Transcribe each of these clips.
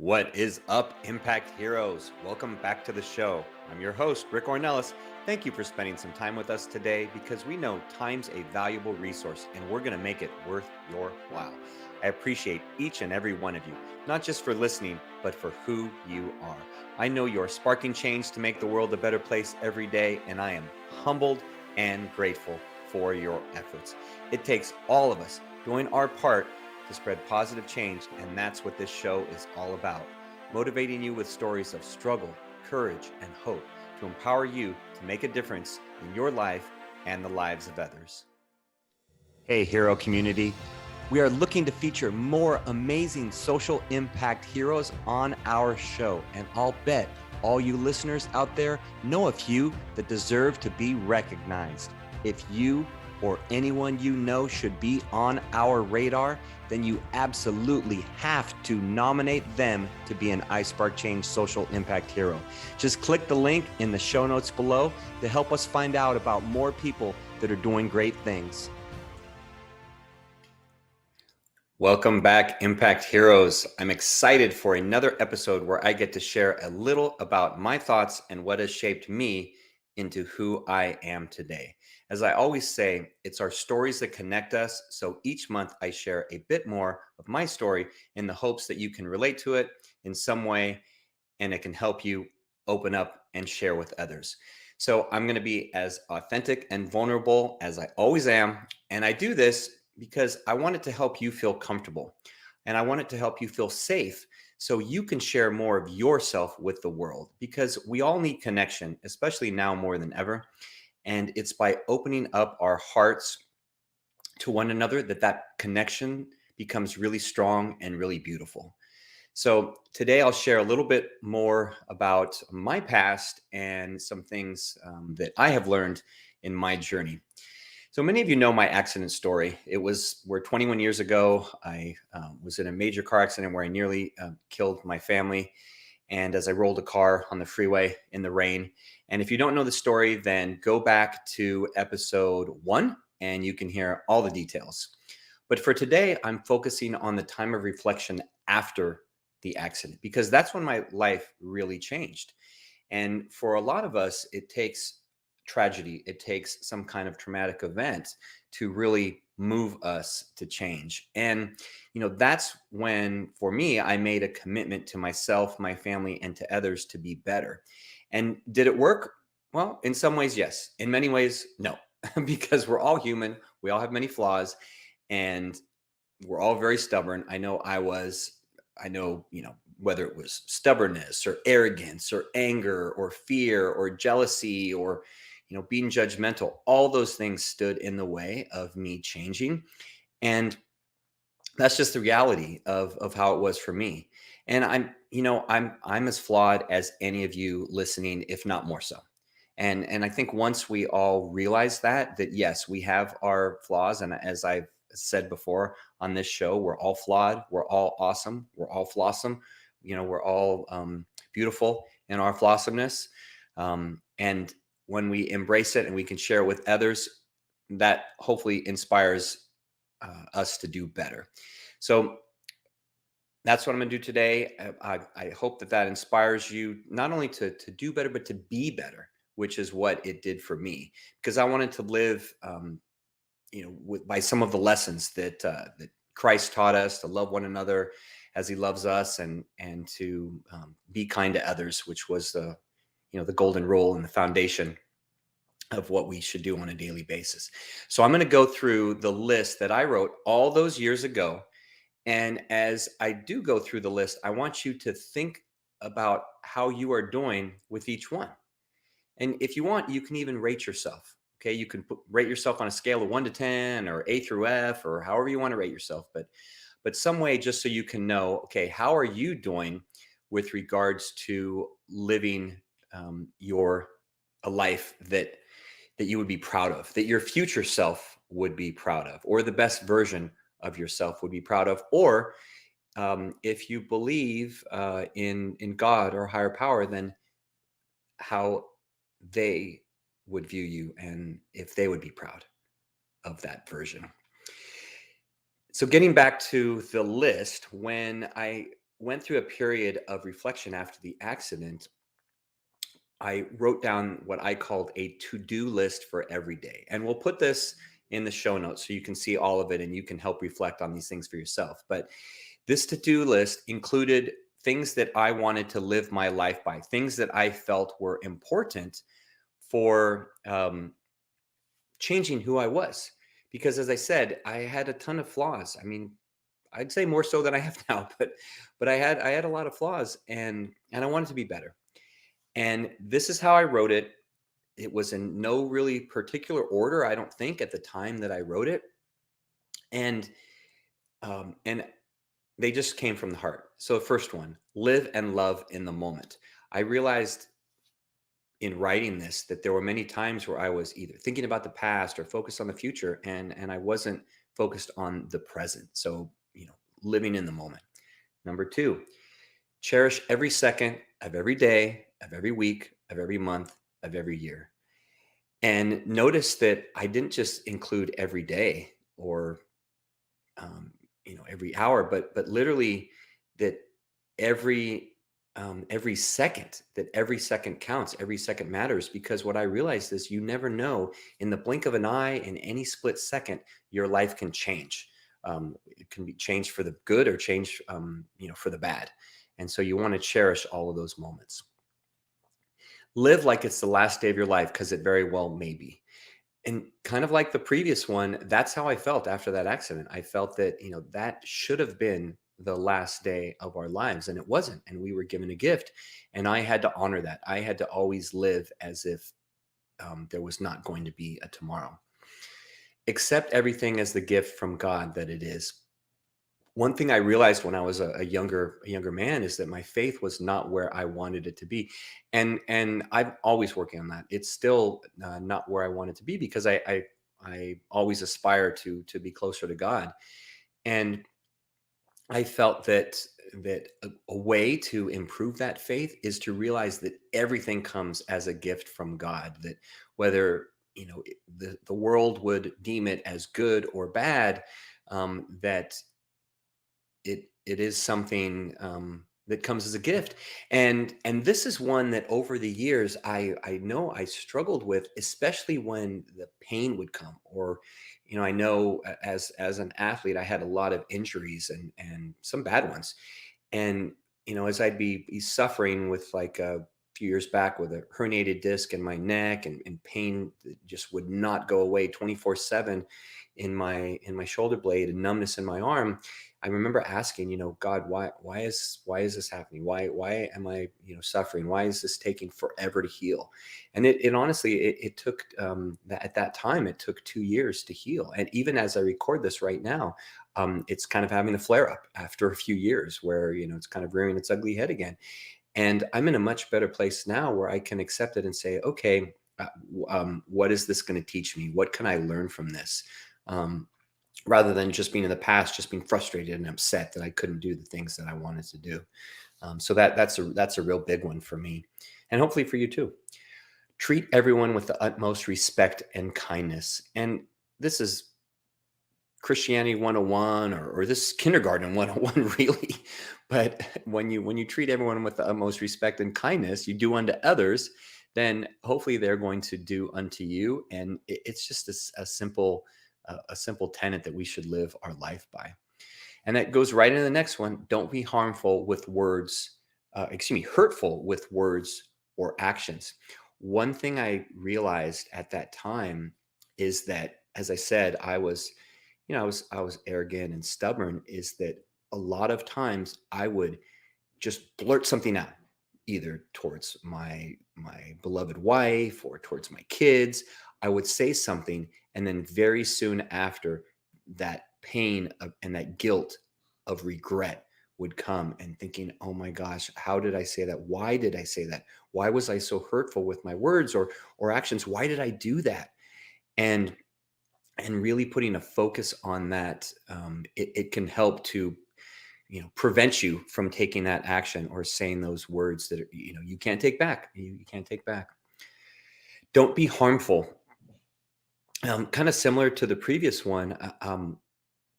What is up, Impact Heroes? Welcome back to the show. I'm your host, Rick Ornelas. Thank you for spending some time with us today because we know time's a valuable resource and we're going to make it worth your while. I appreciate each and every one of you, not just for listening, but for who you are. I know you're sparking change to make the world a better place every day, and I am humbled and grateful for your efforts. It takes all of us doing our part to spread positive change, and that's what this show is all about. Motivating you with stories of struggle, courage, and hope to empower you to make a difference in your life and the lives of others. Hey, hero community. We are looking to feature more amazing social impact heroes on our show, and I'll bet all you listeners out there know a few that deserve to be recognized. If you or anyone you know should be on our radar, then you absolutely have to nominate them to be an iSpark Change social impact hero. Just click the link in the show notes below to help us find out about more people that are doing great things. Welcome back, Impact Heroes. I'm excited for another episode where I get to share a little about my thoughts and what has shaped me into who I am today. As I always say, it's our stories that connect us. So each month I share a bit more of my story in the hopes that you can relate to it in some way and it can help you open up and share with others. So I'm going to be as authentic and vulnerable as I always am. And I do this because I want it to help you feel comfortable and I want it to help you feel safe so you can share more of yourself with the world, because we all need connection, especially now more than ever. And it's by opening up our hearts to one another that connection becomes really strong and really beautiful. So today I'll share a little bit more about my past and some things that I have learned in my journey. So many of you know my accident story. It was where 21 years ago, I was in a major car accident where I nearly killed my family. And as I rolled a car on the freeway in the rain. And if you don't know the story, then go back to episode 1 and you can hear all the details. But for today, I'm focusing on the time of reflection after the accident, because that's when my life really changed. And for a lot of us, it takes tragedy, it takes some kind of traumatic event to really move us to change. And, that's when, for me, I made a commitment to myself, my family, and to others to be better. And did it work? Well, in some ways, yes. In many ways, no, because we're all human. We all have many flaws and we're all very stubborn. I know I was. I know, whether it was stubbornness or arrogance or anger or fear or jealousy or, being judgmental, all those things stood in the way of me changing. And that's just the reality of how it was for me. And I'm as flawed as any of you listening, if not more so. And I think once we all realize that yes, we have our flaws. And as I've said before on this show, we're all flawed. We're all awesome. We're all flawsome. We're all beautiful in our flawsomeness. And when we embrace it and we can share it with others, that hopefully inspires us to do better. So that's what I'm going to do today. I hope that inspires you not only to do better, but to be better, which is what it did for me, because I wanted to live, by some of the lessons that Christ taught us, to love one another as He loves us, and to be kind to others, which was the golden rule and the foundation of what we should do on a daily basis. So I'm going to go through the list that I wrote all those years ago. And as I do go through the list, I want you to think about how you are doing with each one. And if you want, you can even rate yourself. Okay, you can rate yourself on a scale of 1 to 10 or A through F or however you want to rate yourself. But some way, just so you can know, okay, how are you doing with regards to living a life that you would be proud of, that your future self would be proud of, or the best version of yourself would be proud of, or if you believe in God or higher power, then how they would view you and if they would be proud of that version. So getting back to the list, when I went through a period of reflection after the accident, I wrote down what I called a to-do list for every day. And we'll put this in the show notes so you can see all of it and you can help reflect on these things for yourself. But this to-do list included things that I wanted to live my life by, things that I felt were important for changing who I was. Because as I said, I had a ton of flaws. I mean, I'd say more so than I have now, but I had a lot of flaws, and I wanted to be better. And this is how I wrote it. It was in no really particular order, I don't think, at the time that I wrote it. And they just came from the heart. So the first one, live and love in the moment. I realized in writing this that there were many times where I was either thinking about the past or focused on the future, and I wasn't focused on the present. So, living in the moment. Number two, cherish every second of every day, of every week, of every month, of every year. And notice that I didn't just include every day or um, every hour, but literally that every every second, that every second counts, every second matters. Because what I realized is you never know, in the blink of an eye, in any split second, your life can change. It can be changed for the good or change for the bad. And so you want to cherish all of those moments. Live like it's the last day of your life, because it very well may be. And kind of like the previous one, that's how I felt after that accident. I felt that, that should have been the last day of our lives, and it wasn't. And we were given a gift, and I had to honor that. I had to always live as if there was not going to be a tomorrow. Accept everything as the gift from God that it is. One thing I realized when I was a younger man is that my faith was not where I wanted it to be, and I'm always working on that. It's still not where I want it to be, because I always aspire to be closer to God, and I felt that a way to improve that faith is to realize that everything comes as a gift from God. That whether the world would deem it as good or bad, that it is something that comes as a gift. And this is one that over the years I know I struggled with, especially when the pain would come. Or I know, as an athlete, I had a lot of injuries and some bad ones. And as I'd be suffering with, like, a few years back, with a herniated disc in my neck, and pain that just would not go away 24/7 in my shoulder blade, and numbness in my arm, I remember asking, God, why is this happening? Why am I, suffering? Why is this taking forever to heal? And it honestly, it took that at that time, it took 2 years to heal. And even as I record this right now, it's kind of having a flare up after a few years, where it's kind of rearing its ugly head again. And I'm in a much better place now, where I can accept it and say, okay, what is this going to teach me? What can I learn from this? Um, Rather than just being in the past, just being frustrated and upset that I couldn't do the things that I wanted to do. So that's a real big one for me, and hopefully for you too. Treat everyone with the utmost respect and kindness. And this is Christianity 101, or this is kindergarten 101, really. But when you treat everyone with the utmost respect and kindness, you do unto others, then hopefully they're going to do unto you. And it's just a simple tenet that we should live our life by. And that goes right into the next one. Don't be harmful with words, hurtful with words or actions. One thing I realized at that time is that, as I said, I was arrogant and stubborn. Is that a lot of times I would just blurt something out, either towards my beloved wife or towards my kids. I would say something, and then very soon after, that pain and that guilt of regret would come, and thinking, oh my gosh, how did I say that? Why did I say that? Why was I so hurtful with my words or actions? Why did I do that? And and really putting a focus on that, it can help to prevent you from taking that action or saying those words that you can't take back. You can't take back. Don't be harmful. Kind of similar to the previous one.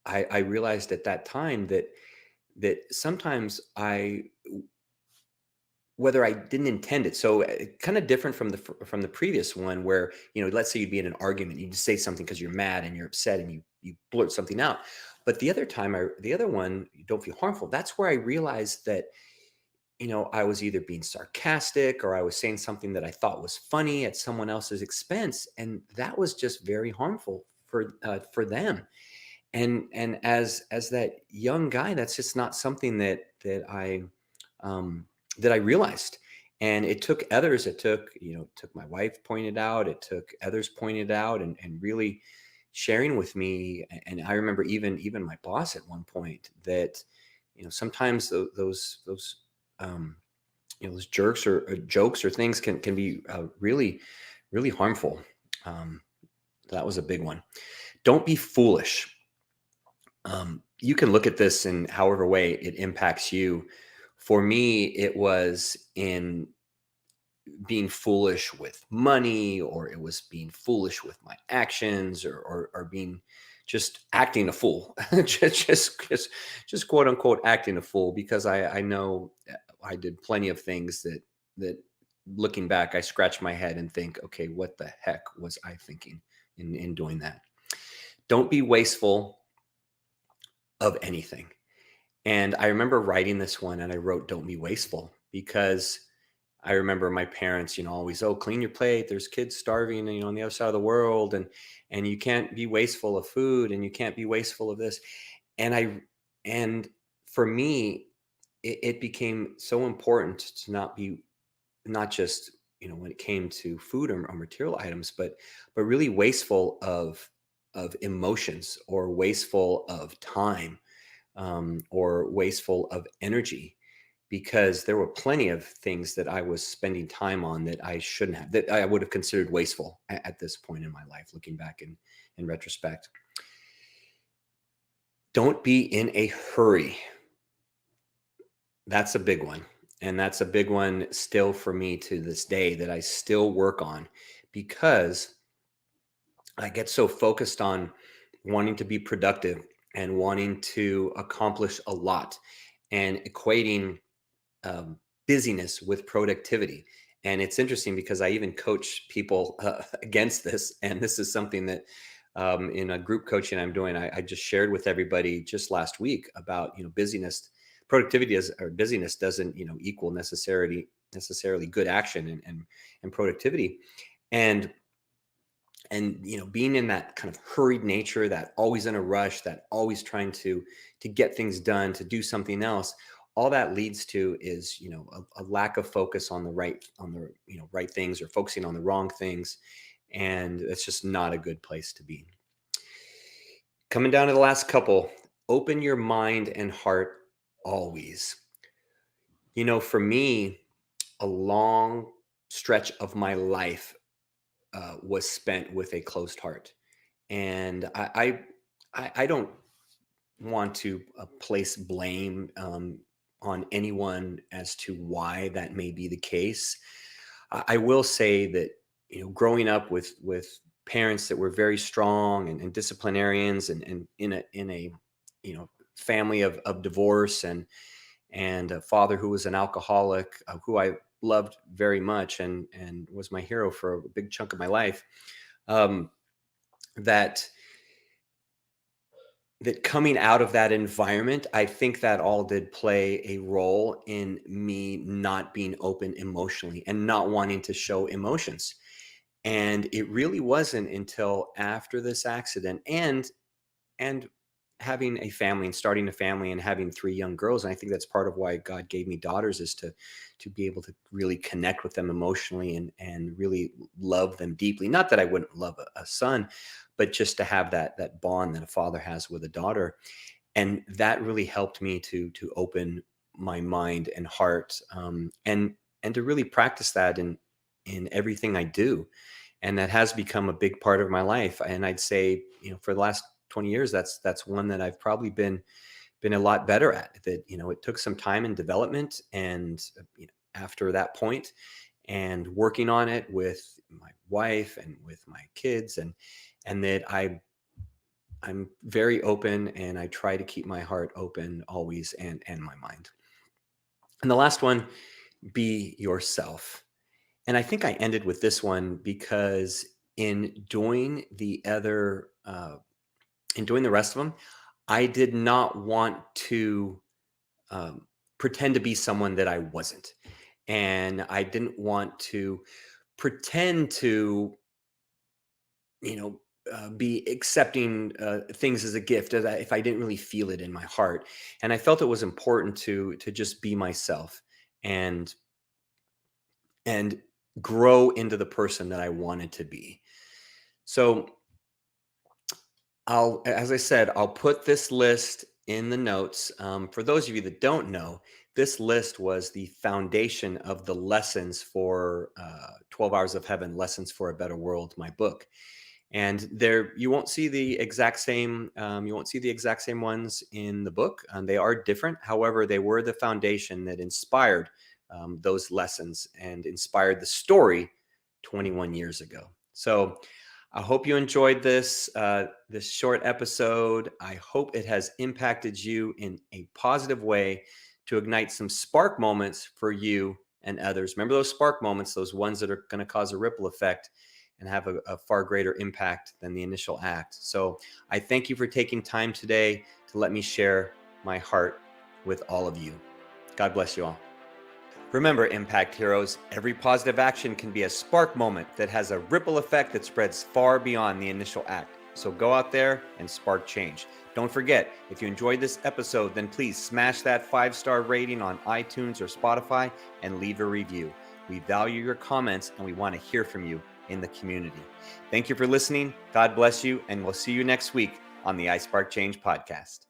I realized at that time that that sometimes whether I didn't intend it. So kind of different from the previous one where, let's say you'd be in an argument, you just say something because you're mad and you're upset and you blurt something out. But the other one, you don't feel harmful. That's where I realized that, I was either being sarcastic or I was saying something that I thought was funny at someone else's expense, and that was just very harmful for them. And as that young guy, that's just not something um, that I realized. And it took others. It took my wife pointed out. It took others pointed out, and really sharing with me. And I remember even my boss at one point that, sometimes those um, those jerks or jokes or things can be really really harmful. Um, that was a big one. Don't be foolish. You can look at this in however way it impacts you. For me, it was in being foolish with money, or it was being foolish with my actions, or being just acting a fool, just quote unquote acting a fool, because I know I did plenty of things that looking back, I scratch my head and think, okay, what the heck was I thinking in doing that? Don't be wasteful of anything. And I remember writing this one, and I wrote, don't be wasteful, because I remember my parents, always, oh, clean your plate. There's kids starving, on the other side of the world. And you can't be wasteful of food, and you can't be wasteful of this. And for me, it became so important to not just, when it came to food or material items, but really wasteful of emotions, or wasteful of time, or wasteful of energy, because there were plenty of things that I was spending time on that I shouldn't have, that I would have considered wasteful at this point in my life, looking back in retrospect. Don't be in a hurry. That's a big one. And that's a big one still for me to this day, that I still work on, because I get so focused on wanting to be productive and wanting to accomplish a lot, and equating busyness with productivity. And it's interesting because I even coach people against this. And this is something that, in a group coaching I'm doing, I just shared with everybody just last week about, busyness, productivity or busyness doesn't, equal necessarily good action and productivity. And being in that kind of hurried nature, that always in a rush, that always trying to get things done, to do something else, all that leads to is, a lack of focus on the right things, or focusing on the wrong things. And it's just not a good place to be. Coming down to the last couple: open your mind and heart always. For me, a long stretch of my life was spent with a closed heart. And I don't want to place blame on anyone as to why that may be the case. I will say that, growing up with parents that were very strong and disciplinarians, and in a family of divorce, and a father who was an alcoholic, who I loved very much, and was my hero for a big chunk of my life. Um, that that coming out of that environment, I think that all did play a role in me not being open emotionally and not wanting to show emotions. And it really wasn't until after this accident, and having a family and starting a family and having three young girls. And I think that's part of why God gave me daughters, is to be able to really connect with them emotionally, and really love them deeply. Not that I wouldn't love a son, but just to have that bond that a father has with a daughter. And that really helped me to open my mind and heart, and to really practice that in everything I do. And that has become a big part of my life. And I'd say, for the last 20 years, that's one that I've probably been a lot better at. That, it took some time and development, and after that point, and working on it with my wife and with my kids, and that I'm very open, and I try to keep my heart open always, and my mind. And the last one, be yourself. And I think I ended with this one because in doing the other, in doing the rest of them, I did not want to um, pretend to be someone that I wasn't. And I didn't want to pretend to, you know, be accepting things as a gift if I didn't really feel it in my heart. And I felt it was important to just be myself and and grow into the person that I wanted to be. So as I said, I'll put this list in the notes. For those of you that don't know, this list was the foundation of the lessons for 12 Hours of Heaven, Lessons for a Better World, my book. And there, you won't see the exact same. You won't see the exact same ones in the book. They are different. However, they were the foundation that inspired those lessons and inspired the story 21 years ago. So I hope you enjoyed this short episode. I hope it has impacted you in a positive way to ignite some spark moments for you and others. Remember those spark moments, those ones that are going to cause a ripple effect and have a far greater impact than the initial act. So I thank you for taking time today to let me share my heart with all of you. God bless you all. Remember, Impact Heroes, every positive action can be a spark moment that has a ripple effect that spreads far beyond the initial act. So go out there and spark change. Don't forget, if you enjoyed this episode, then please smash that 5-star rating on iTunes or Spotify and leave a review. We value your comments and we want to hear from you in the community. Thank you for listening. God bless you, and we'll see you next week on the iSpark Change podcast.